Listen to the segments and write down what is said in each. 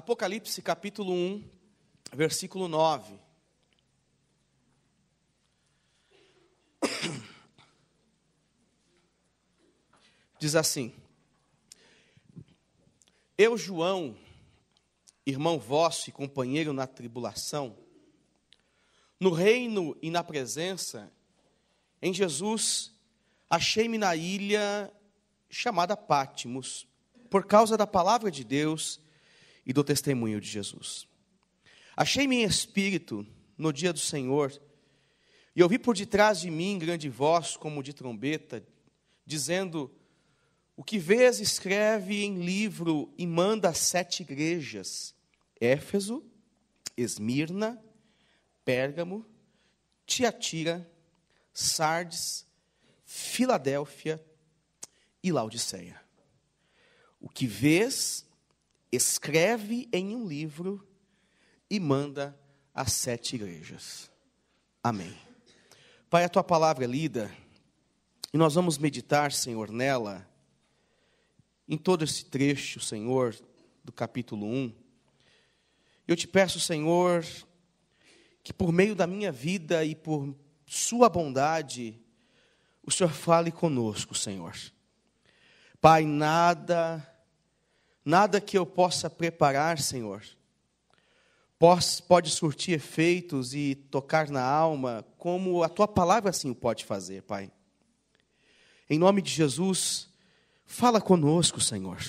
Apocalipse capítulo 1, versículo 9. Diz assim: Eu, João, irmão vosso e companheiro na tribulação, no reino e na presença, em Jesus, achei-me na ilha chamada Patmos, por causa da palavra de Deus e do testemunho de Jesus. Achei-me em espírito no dia do Senhor, e ouvi por detrás de mim grande voz, como de trombeta, dizendo: O que vês, escreve em livro e manda às 7 igrejas: Éfeso, Esmirna, Pérgamo, Tiatira, Sardes, Filadélfia e Laodiceia. O que vês, escreve em um livro e manda às 7 igrejas. Amém. Pai, a tua palavra é lida e nós vamos meditar, Senhor, nela, em todo esse trecho, Senhor, do capítulo 1. Eu te peço, Senhor, que por meio da minha vida e por sua bondade, o Senhor fale conosco, Senhor. Pai, nada que eu possa preparar, Senhor, pode surtir efeitos e tocar na alma, como a tua palavra assim o pode fazer, Pai. Em nome de Jesus, fala conosco, Senhor.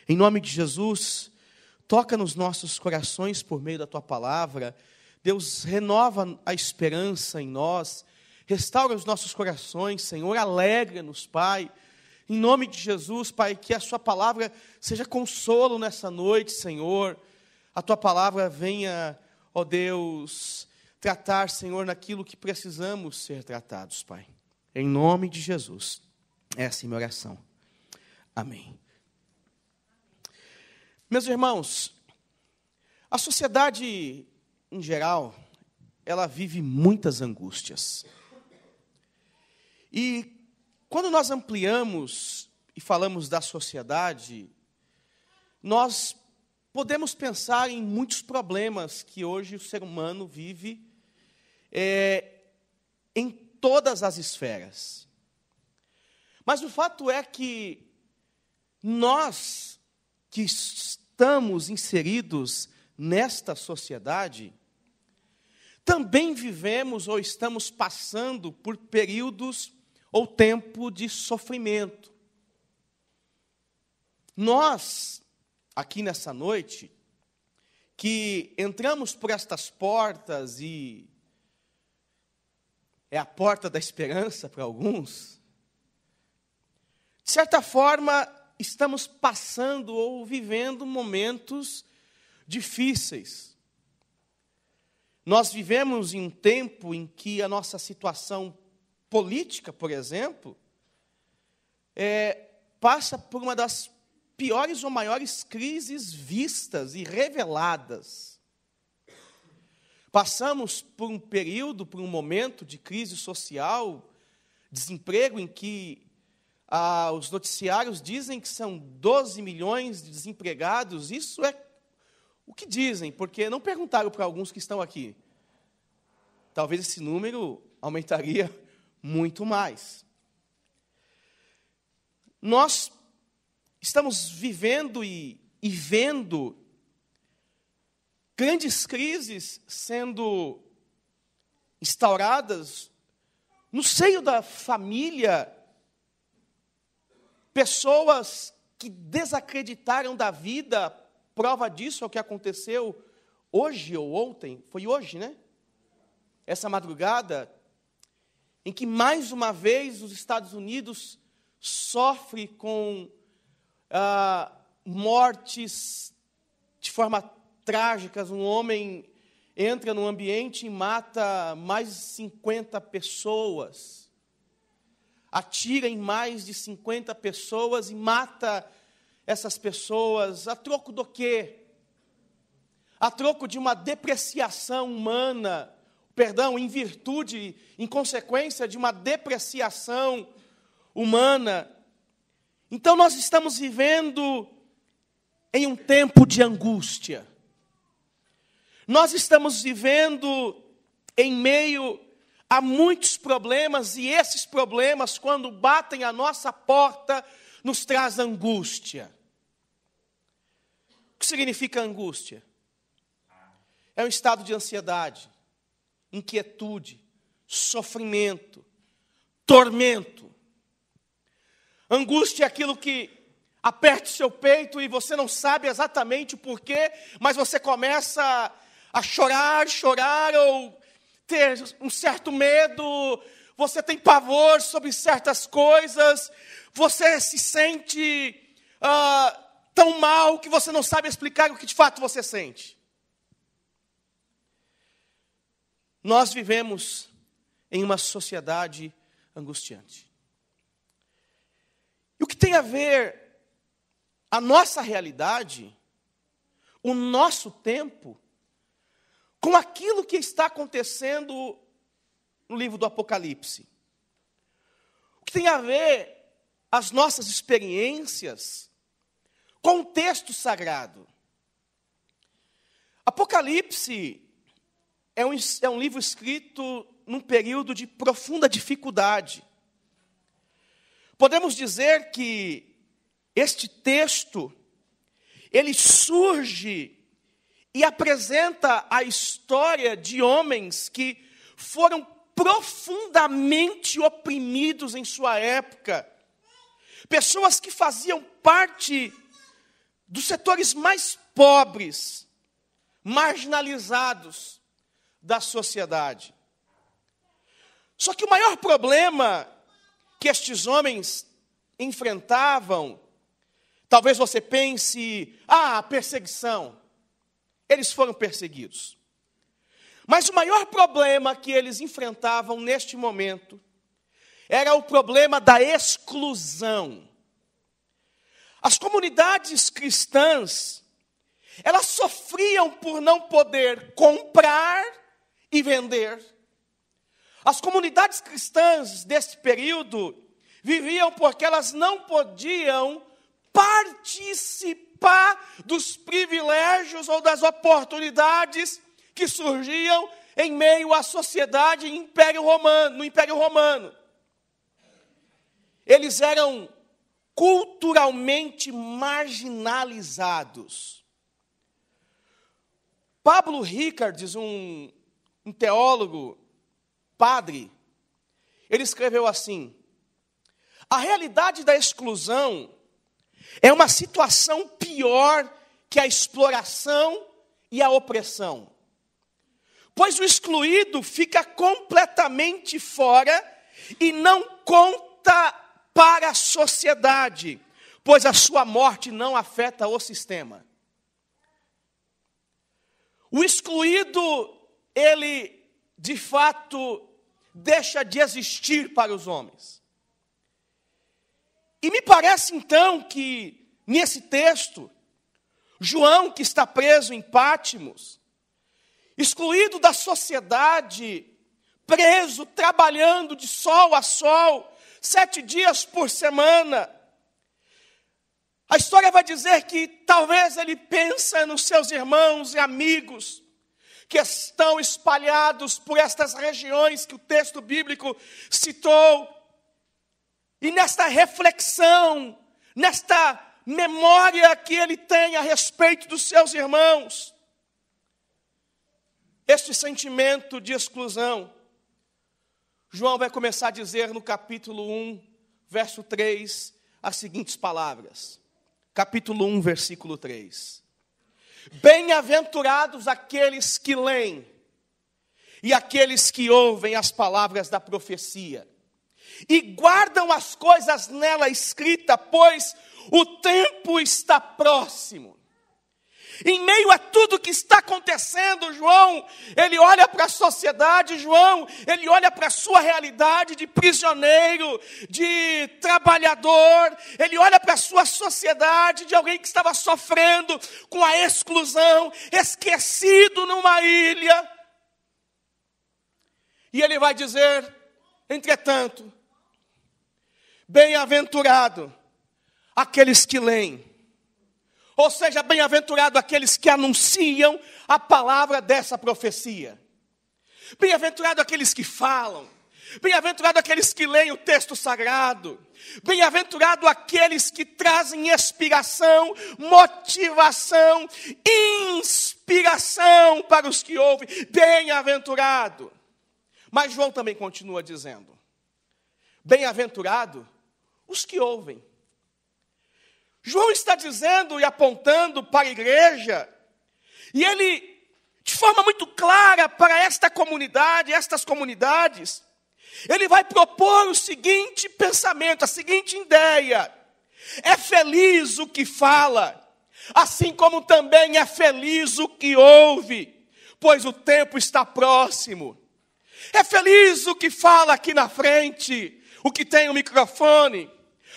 Em nome de Jesus, toca nos nossos corações por meio da tua palavra. Deus, renova a esperança em nós, restaura os nossos corações, Senhor, alegra-nos, Pai. Em nome de Jesus, Pai, que a sua palavra seja consolo nessa noite, Senhor. A tua palavra venha, ó Deus, tratar, Senhor, naquilo que precisamos ser tratados, Pai. Em nome de Jesus. Essa é a minha oração. Amém. Meus irmãos, a sociedade em geral, ela vive muitas angústias. E quando nós ampliamos e falamos da sociedade, nós podemos pensar em muitos problemas que hoje o ser humano vive em todas as esferas. Mas o fato é que nós que estamos inseridos nesta sociedade, também vivemos ou estamos passando por períodos ou tempo de sofrimento. Nós, aqui nessa noite, que entramos por estas portas e é a porta da esperança para alguns, de certa forma, estamos passando ou vivendo momentos difíceis. Nós vivemos em um tempo em que a nossa situação política, por exemplo, passa por uma das piores ou maiores crises vistas e reveladas. Passamos por um período, por um momento de crise social, desemprego, em que os noticiários dizem que são 12 milhões de desempregados. Isso é o que dizem, porque não perguntaram para alguns que estão aqui. Talvez esse número aumentaria muito mais. Nós estamos vivendo e vendo grandes crises sendo instauradas no seio da família, pessoas que desacreditaram da vida. Prova disso é o que aconteceu hoje ou ontem, foi hoje, né? Essa madrugada, em que mais uma vez os Estados Unidos sofre com mortes de forma trágica. Um homem entra num ambiente e mata mais de 50 pessoas. Atira em mais de 50 pessoas e mata essas pessoas. A troco do quê? A troco de uma depreciação humana. Perdão, em virtude, em consequência de uma depreciação humana. Então nós estamos vivendo em um tempo de angústia. Nós estamos vivendo em meio a muitos problemas, e esses problemas, quando batem à nossa porta, nos traz angústia. O que significa angústia? É um estado de ansiedade, inquietude, sofrimento, tormento. Angústia é aquilo que aperta o seu peito e você não sabe exatamente o porquê, mas você começa a chorar, ou ter um certo medo, você tem pavor sobre certas coisas, você se sente tão mal que você não sabe explicar o que de fato você sente. Nós vivemos em uma sociedade angustiante. E o que tem a ver a nossa realidade, o nosso tempo, com aquilo que está acontecendo no livro do Apocalipse? O que tem a ver as nossas experiências com o texto sagrado? Apocalipse é um livro escrito num período de profunda dificuldade. Podemos dizer que este texto, ele surge e apresenta a história de homens que foram profundamente oprimidos em sua época. Pessoas que faziam parte dos setores mais pobres, marginalizados da sociedade. Só que o maior problema que estes homens enfrentavam, talvez você pense, a perseguição. Eles foram perseguidos. Mas o maior problema que eles enfrentavam neste momento era o problema da exclusão. As comunidades cristãs, elas sofriam por não poder comprar e vender. As comunidades cristãs desse período viviam porque elas não podiam participar dos privilégios ou das oportunidades que surgiam em meio à sociedade no Império Romano. Eles eram culturalmente marginalizados. Pablo Ricardes, um teólogo, padre, ele escreveu assim: a realidade da exclusão é uma situação pior que a exploração e a opressão. Pois o excluído fica completamente fora e não conta para a sociedade, pois a sua morte não afeta o sistema. O excluído, ele, de fato, deixa de existir para os homens. E me parece, então, que, nesse texto, João, que está preso em Pátimos, excluído da sociedade, preso, trabalhando de sol a sol, 7 dias por semana. A história vai dizer que talvez ele pensa nos seus irmãos e amigos que estão espalhados por estas regiões que o texto bíblico citou. E nesta reflexão, nesta memória que ele tem a respeito dos seus irmãos, este sentimento de exclusão, João vai começar a dizer no capítulo 1, verso 3, as seguintes palavras. Capítulo 1, versículo 3. Bem-aventurados aqueles que leem e aqueles que ouvem as palavras da profecia e guardam as coisas nela escritas, pois o tempo está próximo. Em meio a tudo que está acontecendo, João, ele olha para a sociedade, João, ele olha para a sua realidade de prisioneiro, de trabalhador, ele olha para a sua sociedade de alguém que estava sofrendo com a exclusão, esquecido numa ilha. E ele vai dizer, entretanto, bem-aventurado aqueles que leem. Ou seja, bem-aventurado aqueles que anunciam a palavra dessa profecia. Bem-aventurado aqueles que falam. Bem-aventurado aqueles que leem o texto sagrado. Bem-aventurado aqueles que trazem inspiração, motivação, inspiração para os que ouvem. Bem-aventurado. Mas João também continua dizendo: bem-aventurado os que ouvem. João está dizendo e apontando para a igreja, e ele, de forma muito clara para esta comunidade, estas comunidades, ele vai propor o seguinte pensamento, a seguinte ideia: é feliz o que fala, assim como também é feliz o que ouve, pois o tempo está próximo. É feliz o que fala aqui na frente, o que tem o microfone,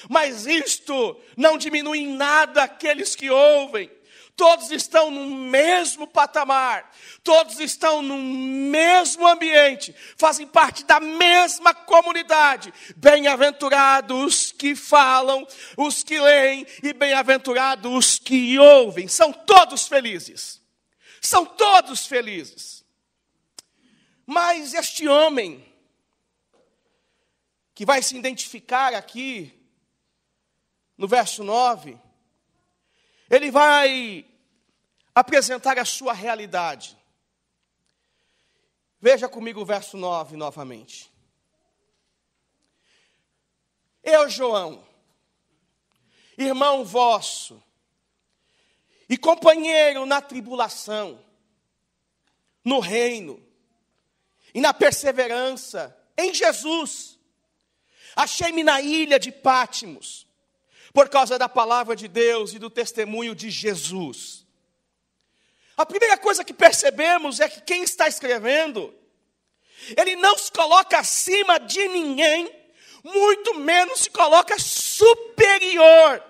mas isto não diminui em nada aqueles que ouvem. Todos estão no mesmo patamar, todos estão no mesmo ambiente, fazem parte da mesma comunidade. Bem-aventurados os que falam, os que leem, e bem-aventurados os que ouvem. São todos felizes. São todos felizes. Mas este homem, que vai se identificar aqui no verso 9, ele vai apresentar a sua realidade. Veja comigo o verso 9 novamente. Eu, João, irmão vosso, e companheiro na tribulação, no reino, e na perseverança em Jesus, achei-me na ilha de Pátimos, por causa da palavra de Deus e do testemunho de Jesus. A primeira coisa que percebemos é que quem está escrevendo, ele não se coloca acima de ninguém, muito menos se coloca superior,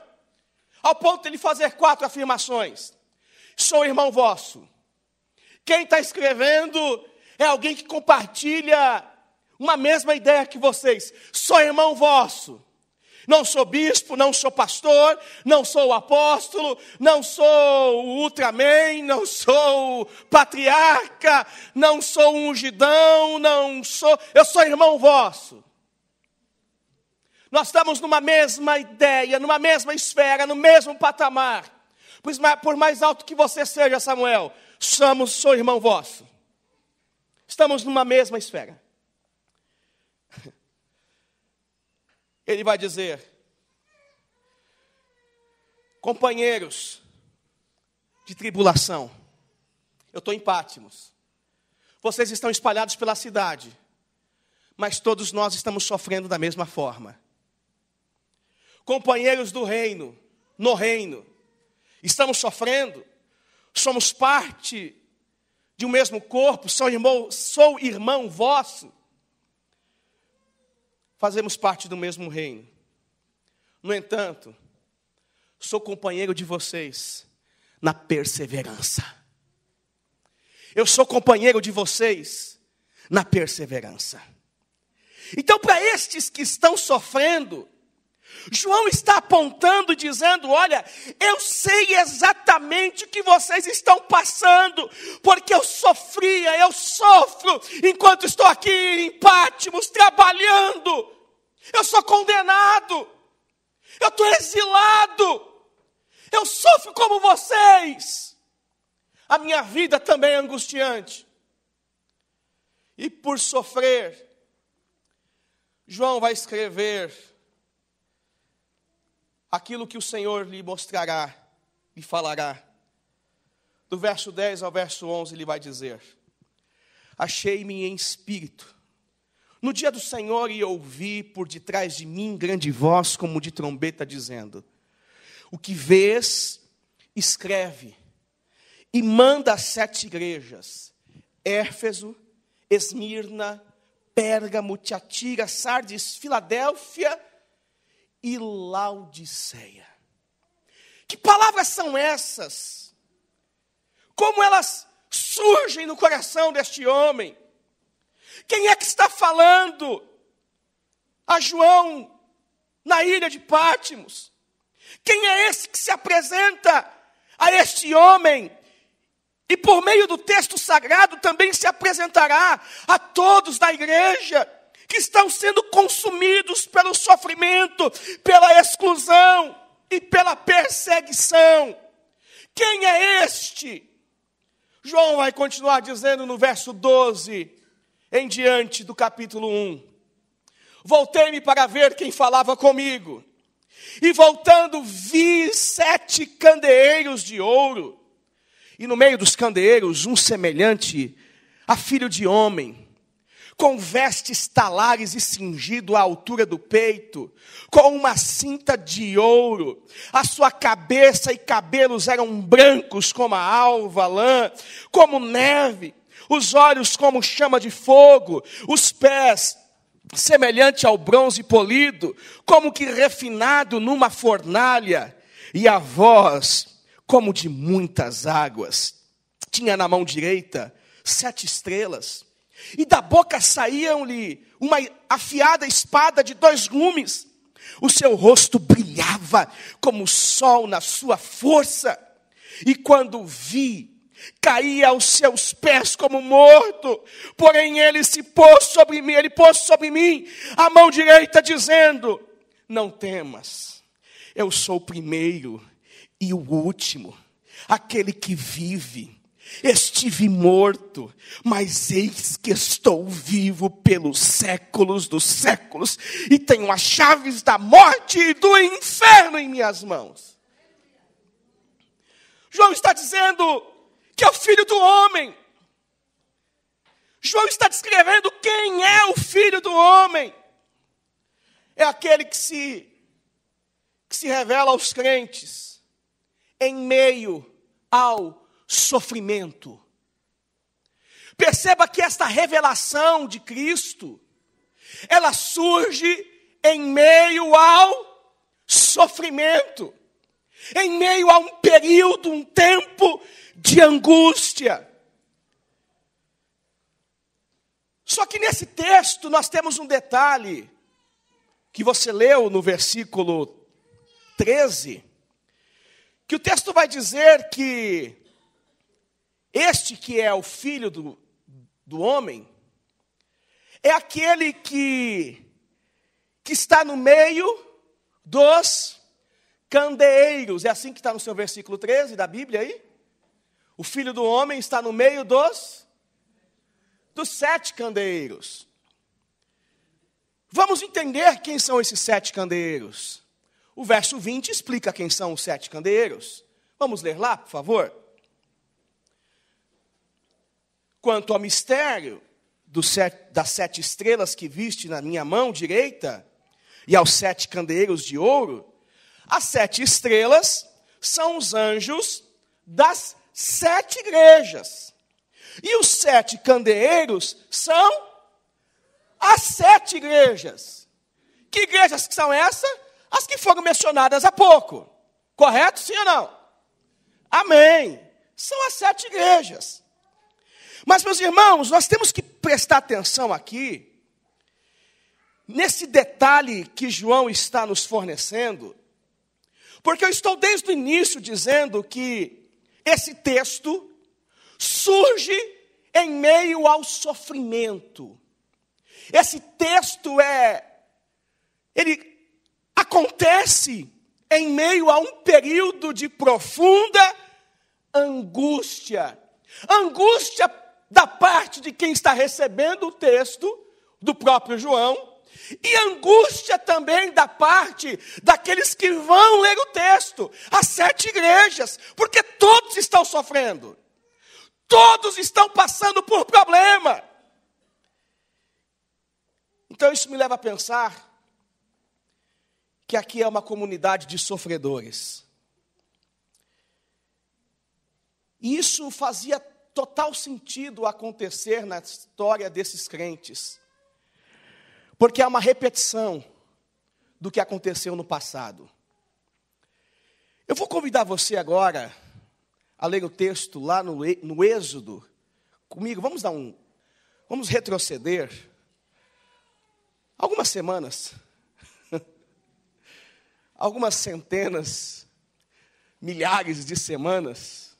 ao ponto de ele fazer 4 afirmações. Sou irmão vosso. Quem está escrevendo é alguém que compartilha uma mesma ideia que vocês. Sou irmão vosso. Não sou bispo, não sou pastor, não sou apóstolo, não sou o Ultraman, não sou patriarca, não sou ungidão, eu sou irmão vosso. Nós estamos numa mesma ideia, numa mesma esfera, no mesmo patamar. Por mais alto que você seja, Samuel, sou irmão vosso. Estamos numa mesma esfera. Ele vai dizer: companheiros de tribulação, eu estou em Pátimos. Vocês estão espalhados pela cidade, mas todos nós estamos sofrendo da mesma forma. Companheiros do reino, no reino, estamos sofrendo, somos parte de um mesmo corpo, sou irmão vosso. Fazemos parte do mesmo reino. No entanto, sou companheiro de vocês na perseverança. Eu sou companheiro de vocês na perseverança. Então, para estes que estão sofrendo, João está apontando e dizendo: olha, eu sei exatamente o que vocês estão passando, porque eu sofro enquanto estou aqui em Pátimos trabalhando. Eu sou condenado, eu estou exilado, eu sofro como vocês. A minha vida também é angustiante. E por sofrer, João vai escrever aquilo que o Senhor lhe mostrará, lhe falará. Do verso 10 ao verso 11 ele vai dizer: achei-me em espírito no dia do Senhor e ouvi por detrás de mim grande voz como de trombeta dizendo: o que vês, escreve e manda às 7 igrejas: Éfeso, Esmirna, Pérgamo, Tiatira, Sardes, Filadélfia e Laodiceia. Que palavras são essas? Como elas surgem no coração deste homem? Quem é que está falando a João na ilha de Pátimos? Quem é esse que se apresenta a este homem, e por meio do texto sagrado também se apresentará a todos da igreja que estão sendo consumidos pelo sofrimento, pela exclusão e pela perseguição. Quem é este? João vai continuar dizendo no verso 12, em diante do capítulo 1. Voltei-me para ver quem falava comigo. E voltando, vi 7 candeeiros de ouro. E no meio dos candeeiros, um semelhante a filho de homem, com vestes talares e cingido à altura do peito, com uma cinta de ouro. A sua cabeça e cabelos eram brancos como a alva lã, como neve. Os olhos como chama de fogo, os pés semelhante ao bronze polido, como que refinado numa fornalha, e a voz como de muitas águas. Tinha na mão direita 7 estrelas, e da boca saíam-lhe uma afiada espada de 2 gumes. O seu rosto brilhava como o sol na sua força, e quando vi, caí aos seus pés como morto. Porém ele pôs sobre mim a mão direita, dizendo: não temas, eu sou o primeiro e o último, aquele que vive. Estive morto, mas eis que estou vivo pelos séculos dos séculos, e tenho as chaves da morte e do inferno em minhas mãos. João está dizendo que é o Filho do Homem. João está descrevendo quem é o Filho do Homem. É aquele que se revela aos crentes em meio ao sofrimento. Perceba que esta revelação de Cristo, ela surge em meio ao sofrimento, em meio a um período, um tempo de angústia. Só que nesse texto nós temos um detalhe que você leu no versículo 13, que o texto vai dizer que este que é o Filho do homem é aquele que está no meio dos candeeiros. É assim que está no seu versículo 13 da Bíblia aí? O Filho do homem está no meio dos 7 candeeiros. Vamos entender quem são esses 7 candeeiros. O verso 20 explica quem são os 7 candeeiros. Vamos ler lá, por favor. Quanto ao mistério das 7 estrelas que viste na minha mão direita, e aos 7 candeeiros de ouro, as 7 estrelas são os anjos das 7 igrejas. E os 7 candeeiros são as 7 igrejas. Que igrejas que são essas? As que foram mencionadas há pouco. Correto, sim ou não? Amém. São as 7 igrejas. Mas, meus irmãos, nós temos que prestar atenção aqui, nesse detalhe que João está nos fornecendo, porque eu estou desde o início dizendo que esse texto surge em meio ao sofrimento. Esse texto ele acontece em meio a um período de profunda angústia. Angústia da parte de quem está recebendo o texto, do próprio João, e angústia também da parte daqueles que vão ler o texto, as 7 igrejas, porque todos estão sofrendo, todos estão passando por problema. Então isso me leva a pensar que aqui é uma comunidade de sofredores. E isso fazia total sentido acontecer na história desses crentes, porque é uma repetição do que aconteceu no passado. Eu vou convidar você agora a ler o texto lá no Êxodo comigo. Vamos retroceder algumas semanas, algumas centenas, milhares de semanas.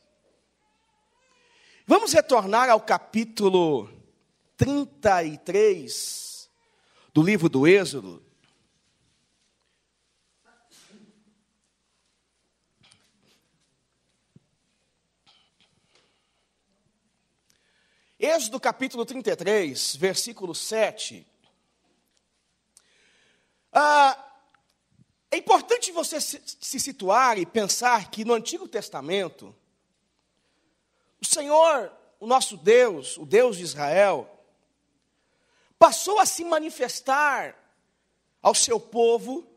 Vamos retornar ao capítulo 33 do livro do Êxodo. Êxodo capítulo 33, versículo 7. É importante você se situar e pensar que no Antigo Testamento, o Senhor, o nosso Deus, o Deus de Israel, passou a se manifestar ao seu povo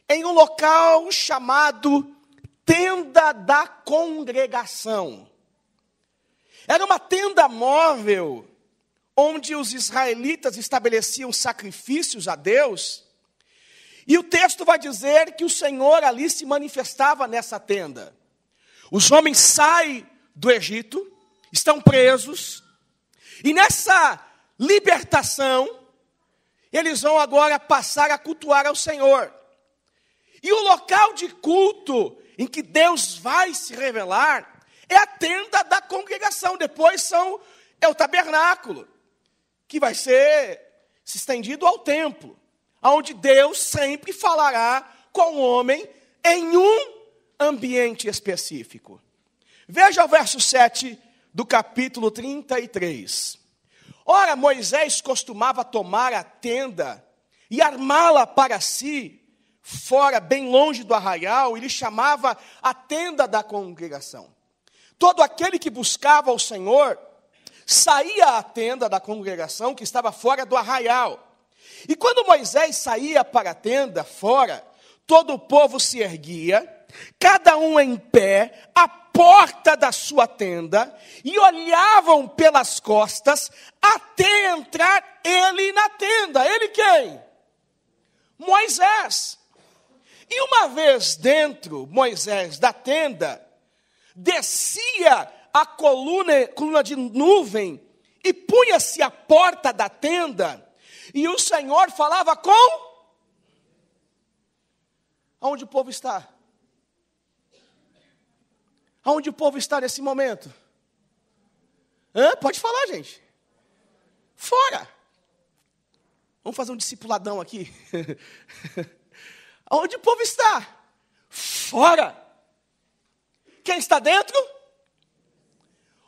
em um local chamado Tenda da Congregação. Era uma tenda móvel, onde os israelitas estabeleciam sacrifícios a Deus, e o texto vai dizer que o Senhor ali se manifestava nessa tenda. Os homens saem do Egito, estão presos, e nessa libertação, eles vão agora passar a cultuar ao Senhor. E o local de culto em que Deus vai se revelar é a tenda da congregação. Depois é o tabernáculo, que vai ser se estendido ao templo, onde Deus sempre falará com o homem em um ambiente específico. Veja o verso 7 do capítulo 33. Ora, Moisés costumava tomar a tenda e armá-la para si, fora, bem longe do arraial, e lhe chamava a tenda da congregação. Todo aquele que buscava o Senhor saía à tenda da congregação que estava fora do arraial. E quando Moisés saía para a tenda fora, todo o povo se erguia, cada um em pé, à porta da sua tenda, e olhavam pelas costas até entrar ele na tenda. Ele quem? Moisés. E uma vez dentro, Moisés, da tenda, descia a coluna de nuvem e punha-se à porta da tenda, e o Senhor falava com... Aonde o povo está? Aonde o povo está nesse momento? Pode falar, gente. Fora. Vamos fazer um discipuladão aqui. Aonde o povo está? Fora. Quem está dentro?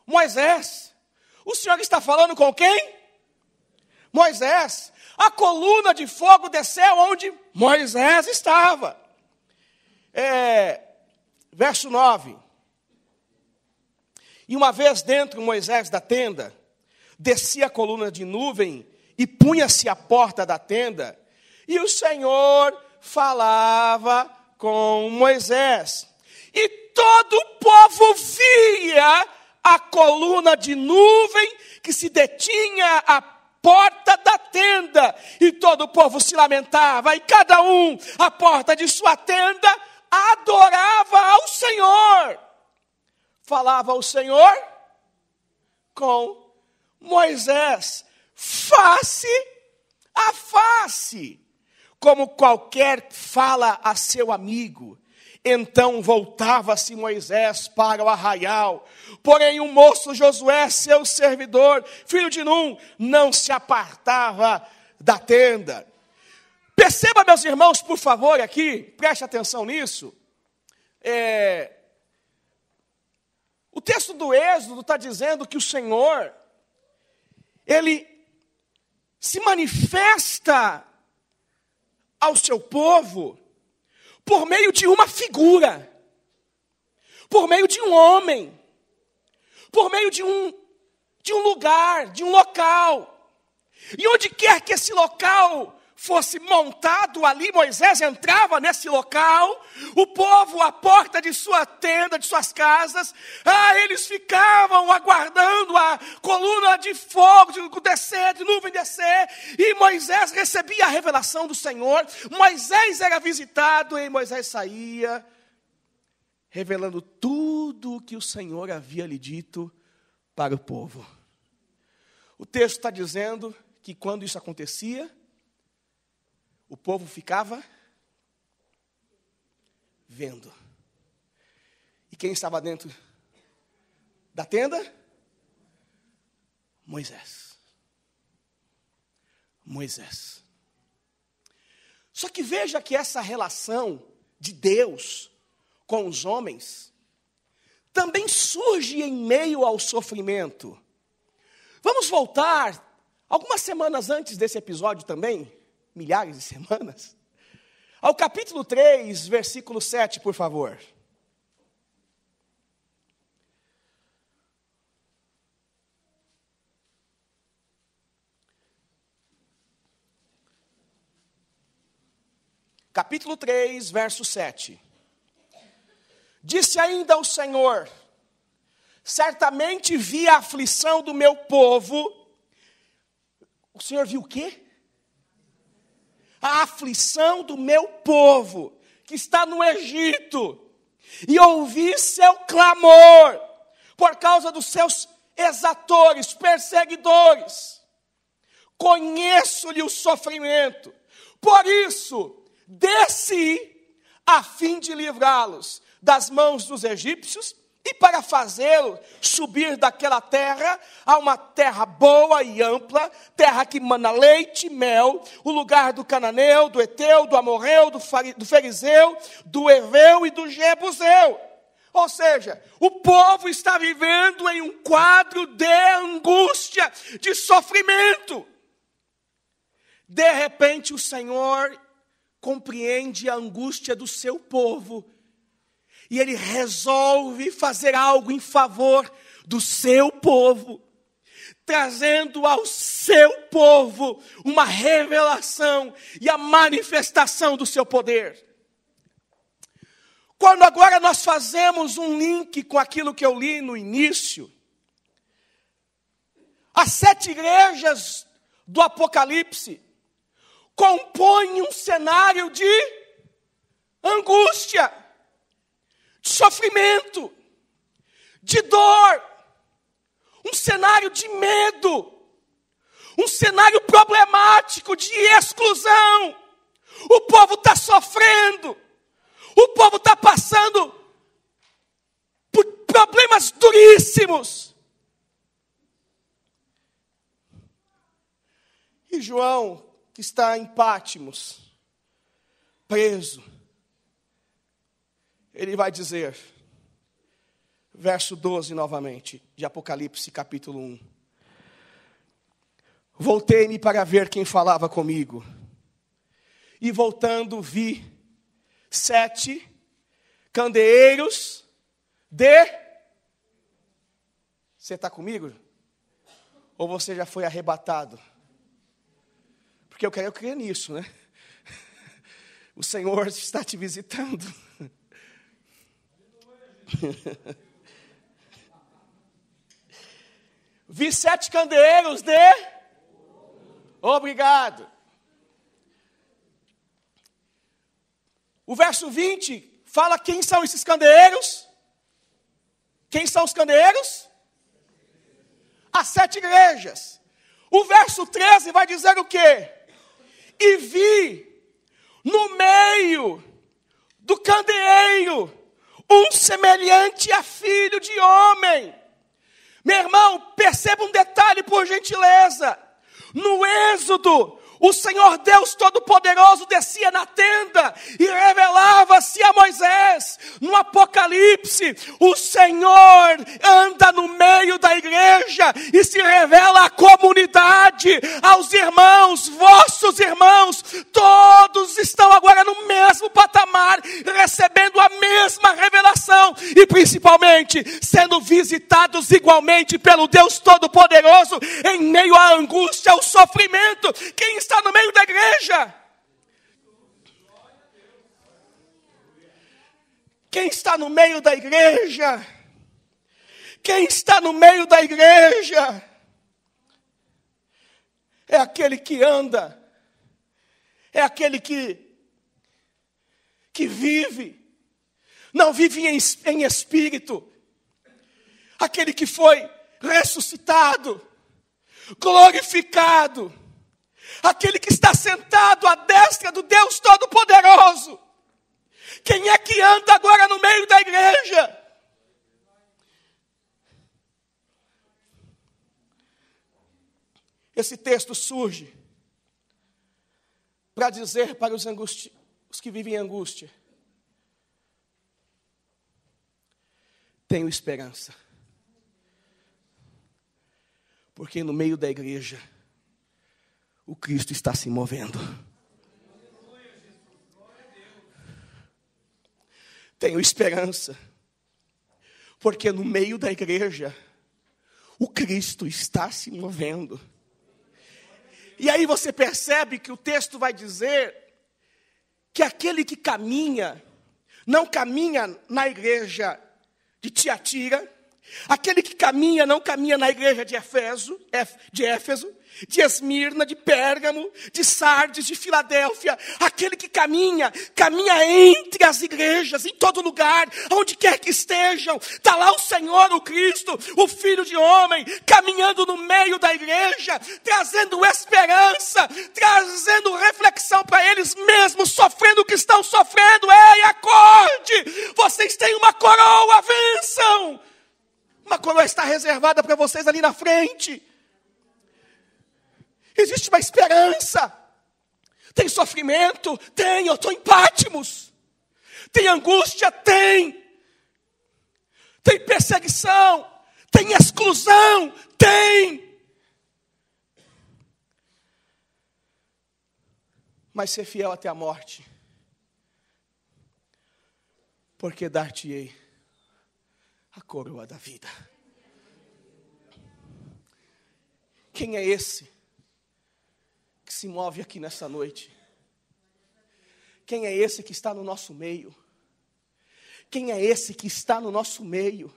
Moisés. O Senhor está falando com quem? Moisés. A coluna de fogo desceu onde Moisés estava. Verso 9. E uma vez dentro Moisés da tenda, descia a coluna de nuvem e punha-se à porta da tenda, e o Senhor falava com Moisés. E todo o povo via a coluna de nuvem que se detinha à porta da tenda. E todo o povo se lamentava, e cada um, à porta de sua tenda, adorava ao Senhor. Falava o Senhor com Moisés, face a face, como qualquer fala a seu amigo. Então voltava-se Moisés para o arraial. Porém o moço Josué, seu servidor, filho de Num, não se apartava da tenda. Perceba, meus irmãos, por favor, aqui, preste atenção nisso. O texto do Êxodo está dizendo que o Senhor, Ele se manifesta ao seu povo por meio de uma figura, por meio de um homem, por meio de um lugar, de um local. E onde quer que esse local fosse montado, ali Moisés entrava nesse local, o povo, à porta de sua tenda, de suas casas, eles ficavam aguardando a coluna de fogo, de descer, de nuvem descer, e Moisés recebia a revelação do Senhor. Moisés era visitado, e Moisés saía, revelando tudo o que o Senhor havia lhe dito para o povo. O texto está dizendo que quando isso acontecia, o povo ficava vendo. E quem estava dentro da tenda? Moisés. Moisés. Só que veja que essa relação de Deus com os homens também surge em meio ao sofrimento. Vamos voltar algumas semanas antes desse episódio também, milhares de semanas, ao capítulo 3, versículo 7, por favor. Capítulo 3, verso 7. Disse ainda o Senhor: certamente vi a aflição do meu povo. O Senhor viu o quê? A aflição do meu povo, que está no Egito, e ouvi seu clamor, por causa dos seus exatores, perseguidores. Conheço-lhe o sofrimento, por isso desci a fim de livrá-los das mãos dos egípcios, e para fazê-lo subir daquela terra a uma terra boa e ampla, terra que mana leite e mel, o lugar do cananeu, do eteu, do amorreu, do ferizeu, do heveu e do jebuseu. Ou seja, o povo está vivendo em um quadro de angústia, de sofrimento. De repente o Senhor compreende a angústia do seu povo, e Ele resolve fazer algo em favor do seu povo, trazendo ao seu povo uma revelação e a manifestação do seu poder. Quando agora nós fazemos um link com aquilo que eu li no início, as 7 igrejas do Apocalipse compõem um cenário de angústia, de sofrimento, de dor, um cenário de medo, um cenário problemático de exclusão. O povo está sofrendo, o povo está passando por problemas duríssimos. E João, que está em Pátimos, preso, ele vai dizer, verso 12 novamente, de Apocalipse capítulo 1. Voltei-me para ver quem falava comigo, e voltando vi 7 candeeiros de... Você está comigo? Ou você já foi arrebatado? Porque eu creio nisso, né? O Senhor está te visitando. Vi 7 candeeiros de... Obrigado. O verso 20 fala quem são esses candeeiros. Quem são os candeeiros? As 7 igrejas. O verso 13 vai dizer o quê? E vi no meio do candeeiro um semelhante a filho de homem. Meu irmão, perceba um detalhe por gentileza. No Êxodo, o Senhor Deus Todo-Poderoso descia na tenda e revelava-se a Moisés. No Apocalipse, o Senhor anda no meio da igreja e se revela à comunidade, aos irmãos, vossos irmãos. Todos estão agora no mesmo patamar, recebendo a mesma revelação e principalmente sendo visitados igualmente pelo Deus Todo-Poderoso em meio à angústia, ao sofrimento. Quem está no meio da igreja? Quem está no meio da igreja? Quem está no meio da igreja? É aquele que anda, é aquele que vive, não vive em espírito, aquele que foi ressuscitado, glorificado, aquele que está sentado à destra do Deus Todo-Poderoso. Quem é que anda agora no meio da igreja? Esse texto surge para dizer para os que vivem em angústia: tenho esperança. Porque no meio da igreja, o Cristo está se movendo. Tenho esperança. Porque no meio da igreja, o Cristo está se movendo. E aí você percebe que o texto vai dizer que aquele que caminha, não caminha na igreja de Tiatira, aquele que caminha, não caminha na igreja de Éfeso, de Esmirna, de Pérgamo, de Sardes, de Filadélfia. Aquele que caminha entre as igrejas, em todo lugar, onde quer que estejam. Está lá o Senhor, o Cristo, o Filho de homem, caminhando no meio da igreja, trazendo esperança, trazendo reflexão para eles mesmos, sofrendo o que estão sofrendo. Ei, acorde! Vocês têm uma coroa, vençam! Uma coroa está reservada para vocês ali na frente. Existe uma esperança. Tem sofrimento? Tem, eu estou em Patmos. Tem angústia? Tem. Tem perseguição? Tem exclusão? Tem. Mas ser fiel até a morte. Porque dar-te-ei a coroa da vida. Quem é esse que se move aqui nessa noite? Quem é esse que está no nosso meio? Quem é esse que está no nosso meio?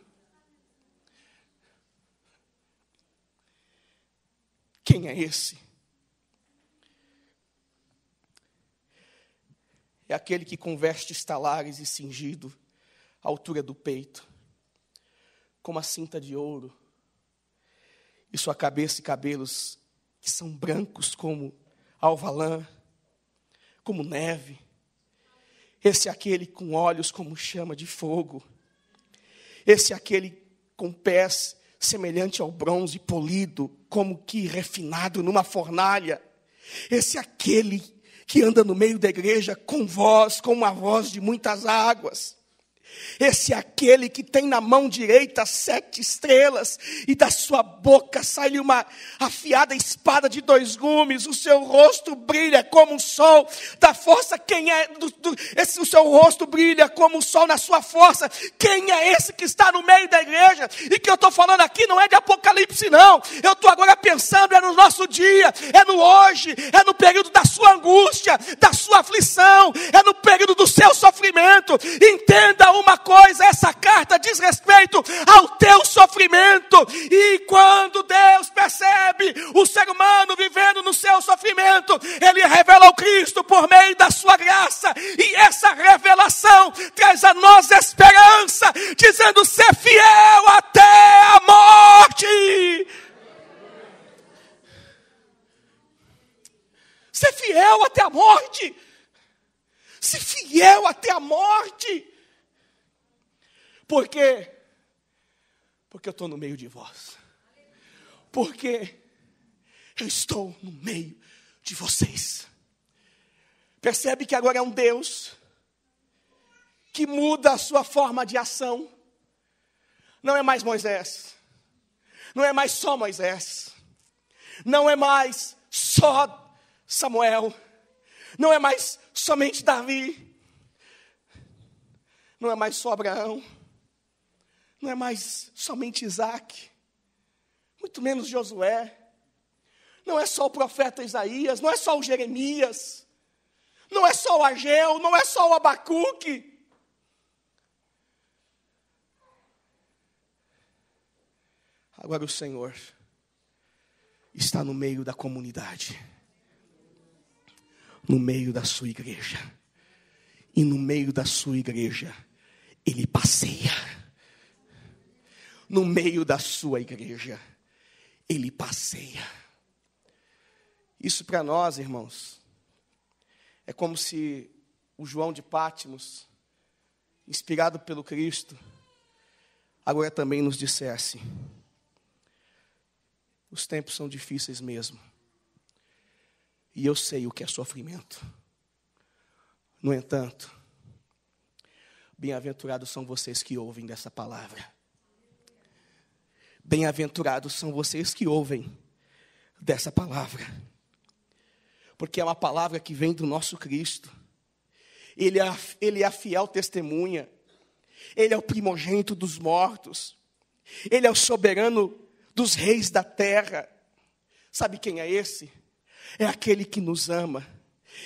Quem é esse? É aquele que com vestes talares e cingido à altura do peito, com uma cinta de ouro, e sua cabeça e cabelos que são brancos como alva lã, como neve. Esse é aquele com olhos como chama de fogo. Esse é aquele com pés semelhante ao bronze polido, como que refinado numa fornalha. Esse é aquele que anda no meio da igreja com voz, com uma voz de muitas águas. Esse é aquele que tem na mão direita 7 estrelas, e da sua boca sai-lhe uma afiada espada de 2 gumes. O seu rosto brilha como o sol da força. Quem é? O seu rosto brilha como o sol na sua força. Quem é esse que está no meio da igreja? E que eu estou falando aqui não é de Apocalipse, não. Eu estou agora pensando, é no nosso dia, é no hoje, é no período da sua angústia, da sua aflição, é no período do seu sofrimento. Entenda uma coisa: essa carta diz respeito ao teu sofrimento. E quando Deus percebe o ser humano vivendo no seu sofrimento, Ele revela o Cristo por meio da sua graça. E essa revelação traz a nós esperança, dizendo: ser fiel até a morte. Ser fiel até a morte. Ser fiel até a morte. Por quê? Porque eu estou no meio de vós. Porque eu estou no meio de vocês. Percebe que agora é um Deus que muda a sua forma de ação. Não é mais Moisés. Não é mais só Moisés. Não é mais só Samuel. Não é mais somente Davi. Não é mais só Abraão. Não é mais somente Isaac, muito menos Josué. Não é só o profeta Isaías, não é só o Jeremias, não é só o Ageu, não é só o Abacuque. Agora o Senhor está no meio da comunidade, no meio da sua igreja. E no meio da sua igreja, Ele passeia. No meio da sua igreja, Ele passeia. Isso para nós, irmãos, é como se o João de Patmos, inspirado pelo Cristo, agora também nos dissesse: os tempos são difíceis mesmo, E eu sei o que é sofrimento. No entanto, bem-aventurados são vocês que ouvem dessa palavra. Bem-aventurados são vocês que ouvem dessa palavra. Porque é uma palavra que vem do nosso Cristo. Ele é a fiel testemunha. Ele é o primogênito dos mortos. Ele é o soberano dos reis da terra. Sabe quem é esse? É aquele que nos ama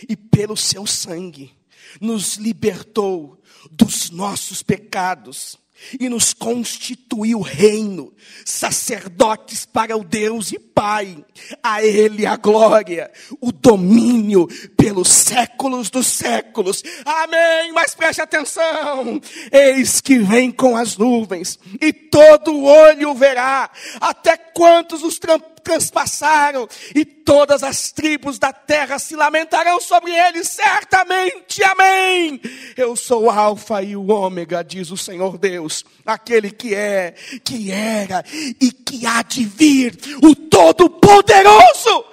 e pelo seu sangue nos libertou dos nossos pecados e nos constituiu reino, sacerdotes para o Deus e Pai. A Ele a glória, o domínio pelos séculos dos séculos. Amém. Mas preste atenção. Eis que vem com as nuvens e todo olho verá, até quantos os transpassaram, e todas as tribos da terra se lamentarão sobre ele, certamente, amém. Eu sou o Alfa e o Ômega, diz o Senhor Deus, aquele que é, que era e que há de vir, o Todo-Poderoso.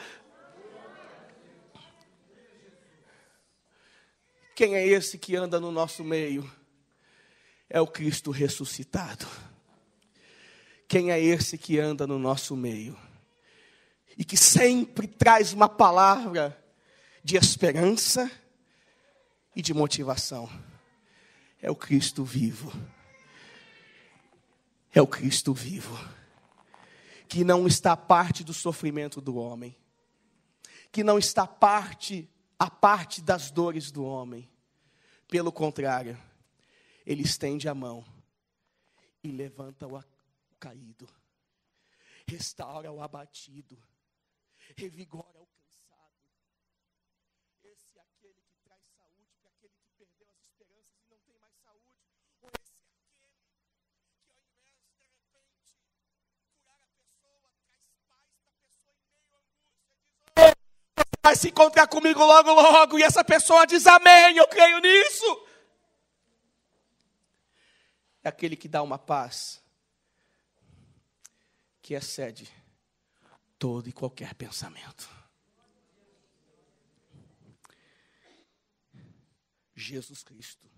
Quem é esse que anda no nosso meio? É o Cristo ressuscitado. Quem é esse que anda no nosso meio? E que sempre traz uma palavra de esperança e de motivação. É o Cristo vivo. É o Cristo vivo. Que não está à parte do sofrimento do homem. Que não está à parte das dores do homem. Pelo contrário, Ele estende a mão e levanta o caído. Restaura o abatido. Revigora o cansado. Esse é aquele que traz saúde para aquele que perdeu as esperanças e não tem mais saúde. Ou esse é aquele que ao invés de repente curar a pessoa, traz paz para a pessoa em meio à angústia. Diz, você vai se encontrar comigo logo, logo. E essa pessoa diz, amém, eu creio nisso. É aquele que dá uma paz que excede todo e qualquer pensamento. Jesus Cristo